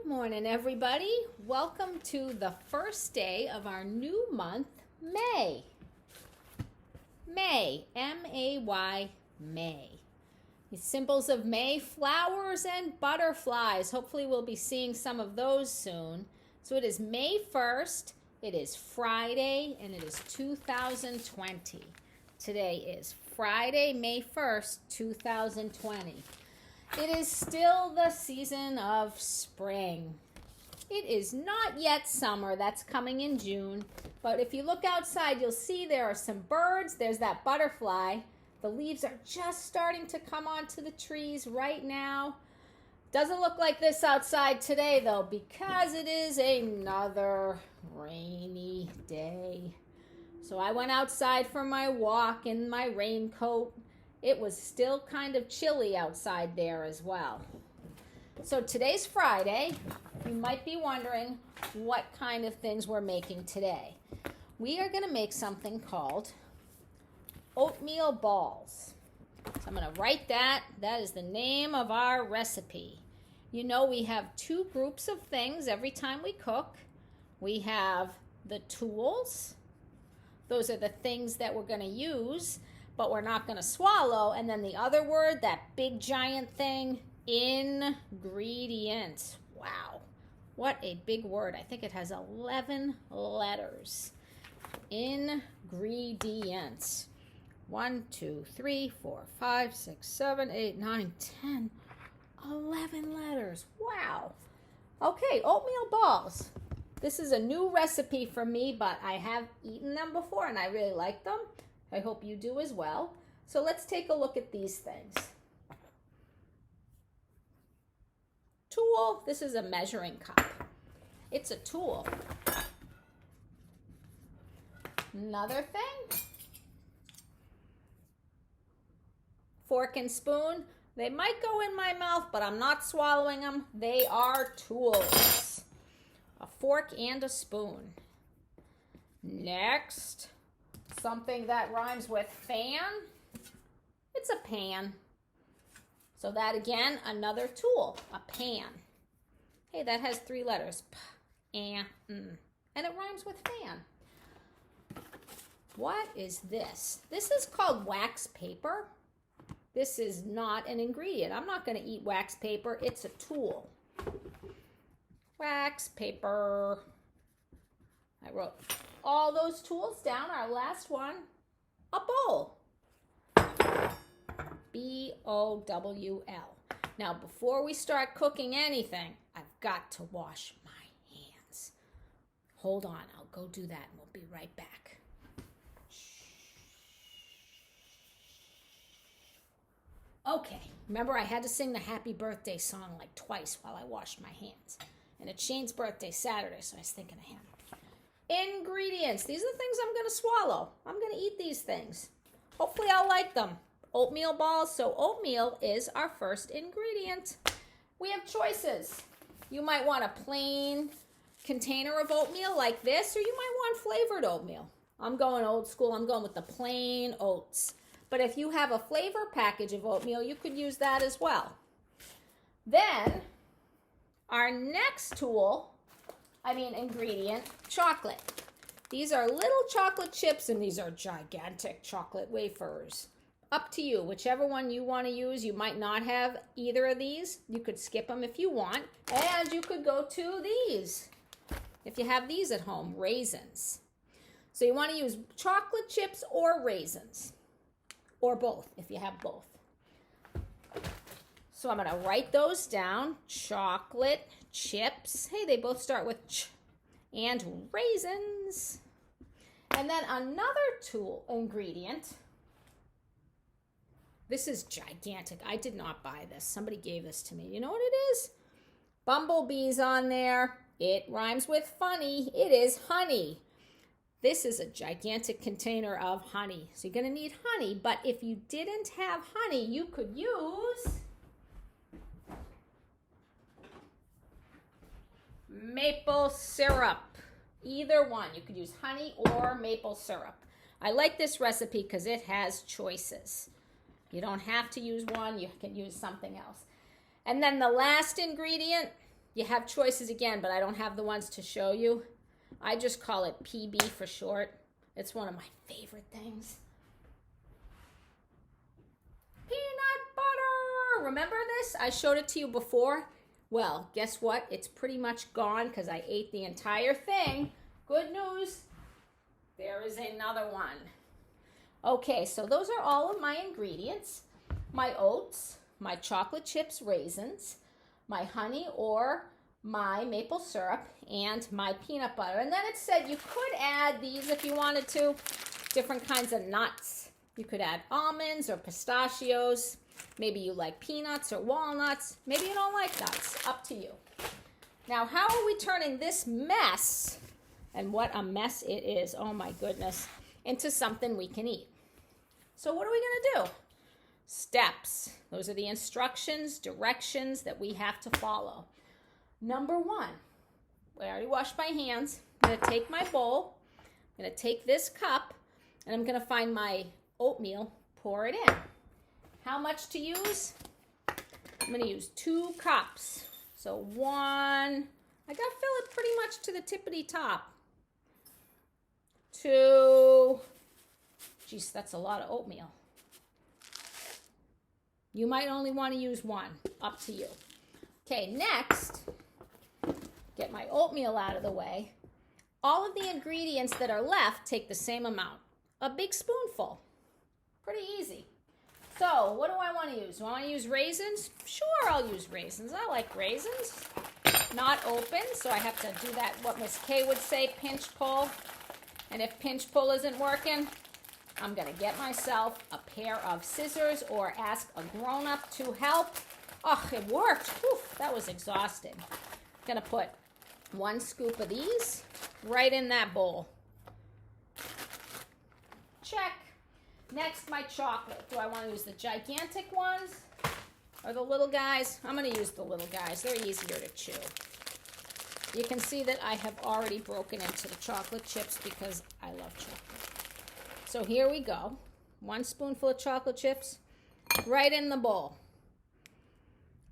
Good morning, everybody. Welcome to the first day of our new month, May. May, M-A-Y, May. The symbols of May, flowers and butterflies. Hopefully we'll be seeing some of those soon. So it is May 1st, it is Friday, and it is 2020. Today is Friday, May 1st, 2020. It is still the season of spring. It is not yet summer. That's coming in June. But if you look outside, you'll see there are some birds. There's that butterfly. The leaves are just starting to come onto the trees right now. Doesn't look like this outside today, though, because it is another rainy day. So I went outside for my walk in my raincoat. It was still kind of chilly outside there as well. So today's Friday. You might be wondering what kind of things we're making today. We are going to make something called oatmeal balls. So I'm going to write that. That is the name of our recipe. You know, we have two groups of things every time we cook. We have the tools. Those are the things that we're going to use, but we're not going to swallow. And then the other word, that big giant thing, ingredients. Wow, what a big word. I think it has 11 letters. Ingredients. 1, 2, 3, 4, 5, 6, 7, 8, 9, 10, 11 letters. Wow. Okay, oatmeal balls. This is a new recipe for me, but I have eaten them before and I really like them. I hope you do as well. So let's take a look at these things. Tool. This is a measuring cup. It's a tool. Another thing. Fork and spoon. They might go in my mouth, but I'm not swallowing them. They are tools. A fork and a spoon. Next. Something that rhymes with fan. It's a pan. So that again, another tool, a pan. Hey, that has 3 letters. P, and it rhymes with fan. What is this? This is called wax paper. This is not an ingredient. I'm not going to eat wax paper. It's a tool. Wax paper. I wrote all those tools down. Our last one, a bowl. B-O-W-L. Now, before we start cooking anything, I've got to wash my hands. Hold on, I'll go do that and we'll be right back. Okay, remember I had to sing the happy birthday song like twice while I washed my hands. And it's Shane's birthday Saturday, so I was thinking of him. Ingredients. These are the things I'm going to swallow. I'm going to eat these things. Hopefully I'll like them. Oatmeal balls. So oatmeal is our first ingredient. We have choices. You might want a plain container of oatmeal like this, or you might want flavored oatmeal. I'm going old school. I'm going with the plain oats. But if you have a flavor package of oatmeal, you could use that as well. Then our next ingredient, chocolate. These are little chocolate chips and these are gigantic chocolate wafers. Up to you, whichever one you want to use. You might not have either of these. You could skip them if you want. And you could go to these if you have these at home, raisins. So you want to use chocolate chips or raisins, or both if you have both. So I'm going to write those down. Chocolate chips. Hey, they both start with ch. And raisins. And then another ingredient. This is gigantic. I did not buy this. Somebody gave this to me. You know what it is? Bumblebees on there. It rhymes with funny. It is honey. This is a gigantic container of honey. So you're going to need honey. But if you didn't have honey, you could use maple syrup. Either one. You could use honey or maple syrup. I like this recipe because it has choices. You don't have to use one. You can use something else. And then the last ingredient, You have choices again, but I don't have the ones to show you. I just call it PB for short. It's one of my favorite things. Peanut butter. Remember this? I showed it to you before. Well, guess what? It's pretty much gone because I ate the entire thing. Good news. There is another one. Okay, so those are all of my ingredients. My oats, my chocolate chips raisins, my honey or my maple syrup, and my peanut butter. And then it said you could add these if you wanted to, different kinds of nuts. You could add almonds or pistachios. Maybe you like peanuts or walnuts. Maybe you don't like nuts. Up to you. Now, how are we turning this mess, and what a mess it is, oh my goodness, into something we can eat? So what are we going to do? Steps. Those are the instructions, directions that we have to follow. Number one, I already washed my hands. I'm going to take my bowl. I'm going to take this cup, and I'm going to find my oatmeal, pour it in. How much to use? I'm going to use 2 cups. So 1, I got to fill it pretty much to the tippity top. 2, geez, that's a lot of oatmeal. You might only want to use 1, up to you. Okay, next, get my oatmeal out of the way. All of the ingredients that are left take the same amount, a big spoonful. Pretty easy. So, what do I want to use? Do I want to use raisins? Sure, I'll use raisins. I like raisins. Not open, so I have to do that, what Miss Kay would say, pinch pull. And if pinch pull isn't working, I'm going to get myself a pair of scissors or ask a grown-up to help. Oh, it worked. Whew, that was exhausting. I'm going to put 1 scoop of these right in that bowl. Check. Next, my chocolate. Do I want to use the gigantic ones or the little guys? I'm going to use the little guys. They're easier to chew. You can see that I have already broken into the chocolate chips because I love chocolate. So here we go. 1 spoonful of chocolate chips right in the bowl.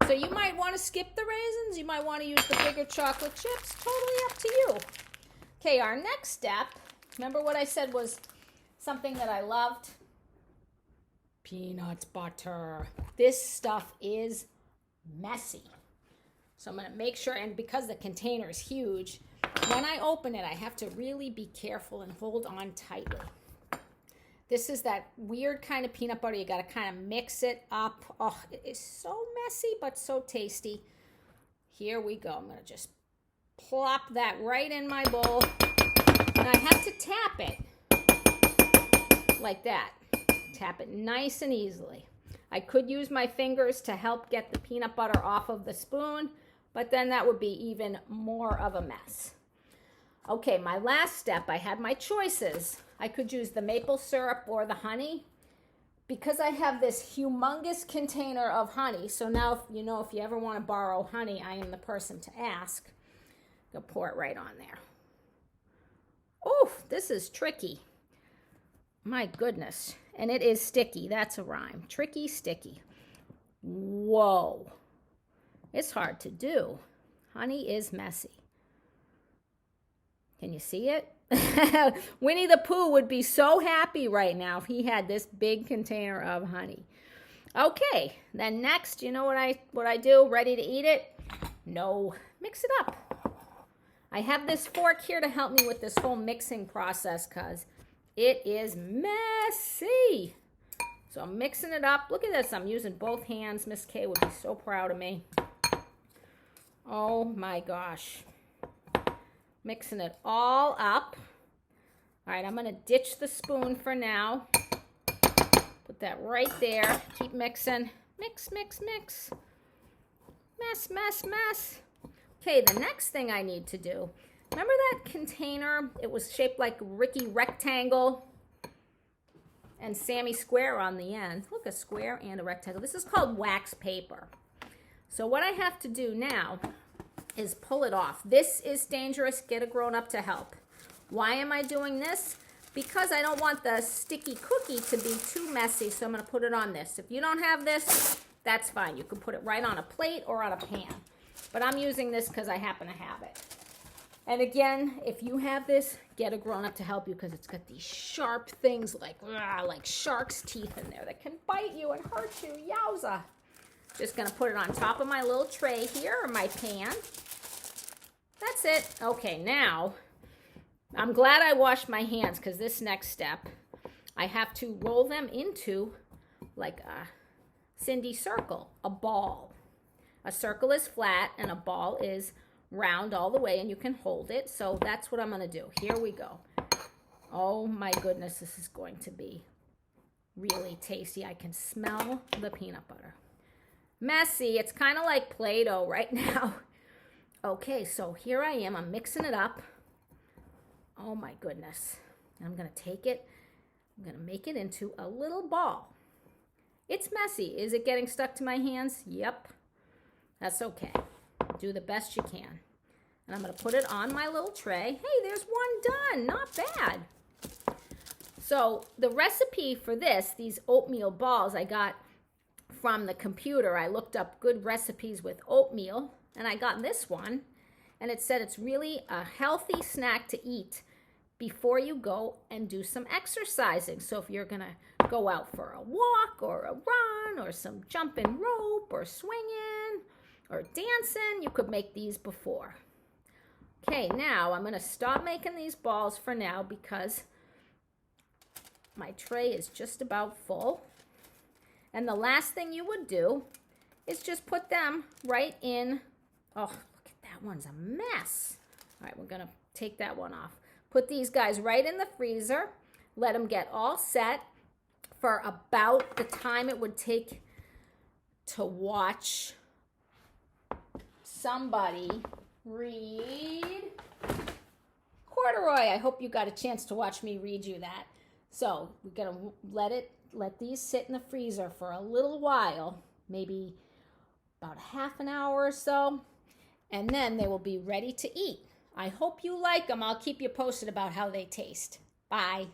So you might want to skip the raisins. You might want to use the bigger chocolate chips. Totally up to you. Okay, our next step, remember what I said was something that I loved? Peanut butter. This stuff is messy. So I'm going to make sure, and because the container is huge, when I open it, I have to really be careful and hold on tightly. This is that weird kind of peanut butter. You got to kind of mix it up. Oh, it is so messy, but so tasty. Here we go. I'm going to just plop that right in my bowl. And I have to tap it like that. Tap it nice and easily. I could use my fingers to help get the peanut butter off of the spoon, but then that would be even more of a mess. Okay, my last step, I had my choices. I could use the maple syrup or the honey. Because I have this humongous container of honey, so now if you ever want to borrow honey, I am the person to ask. I'll pour it right on there. Oof, this is tricky. My goodness. And it is sticky. That's a rhyme. Tricky, sticky. Whoa. It's hard to do. Honey is messy. Can you see it? Winnie the Pooh would be so happy right now if he had this big container of honey. Okay, then next, you know what I do? Ready to eat it? No. Mix it up. I have this fork here to help me with this whole mixing process because it is messy. So I'm mixing it up. Look at this. I'm using both hands. Miss Kay would be so proud of me. Oh my gosh. Mixing it all up. All right, I'm going to ditch the spoon for now. Put that right there. Keep mixing. Mix, mix, mix. Mess, mess, mess. Okay, the next thing I need to do. Remember that container? It was shaped like Ricky Rectangle and Sammy Square on the end. Look, a square and a rectangle. This is called wax paper. So what I have to do now is pull it off. This is dangerous. Get a grown-up to help. Why am I doing this? Because I don't want the sticky cookie to be too messy, so I'm going to put it on this. If you don't have this, that's fine. You can put it right on a plate or on a pan. But I'm using this because I happen to have it. And again, if you have this, get a grown-up to help you because it's got these sharp things like shark's teeth in there that can bite you and hurt you. Yowza. Just going to put it on top of my little tray here, or my pan. That's it. Okay, now, I'm glad I washed my hands because this next step, I have to roll them into like a Cindy circle, a ball. A circle is flat and a ball is round all the way and you can hold it. So that's what I'm going to do. Here we go. Oh my goodness, this is going to be really tasty. I can smell the peanut butter. Messy. It's kind of like Play-Doh right now. Okay, so here I am. I'm mixing it up. Oh my goodness. I'm going to take it. I'm going to make it into a little ball. It's messy. Is it getting stuck to my hands? Yep. That's okay. Do the best you can. And I'm going to put it on my little tray. Hey, there's one done. Not bad. So the recipe for this, these oatmeal balls, I got from the computer. I looked up good recipes with oatmeal, and I got this one. And it said it's really a healthy snack to eat before you go and do some exercising. So if you're going to go out for a walk or a run or some jumping rope or swinging or dancing, you could make these before. Okay, now I'm going to stop making these balls for now because my tray is just about full. And the last thing you would do is just put them right in. Oh, look at that one's a mess. All right, we're going to take that one off. Put these guys right in the freezer. Let them get all set for about the time it would take to watch somebody read Corduroy. I hope you got a chance to watch me read you that. So we're gonna let these sit in the freezer for a little while, maybe about half an hour or so, and then they will be ready to eat. I hope you like them. I'll keep you posted about how they taste. Bye.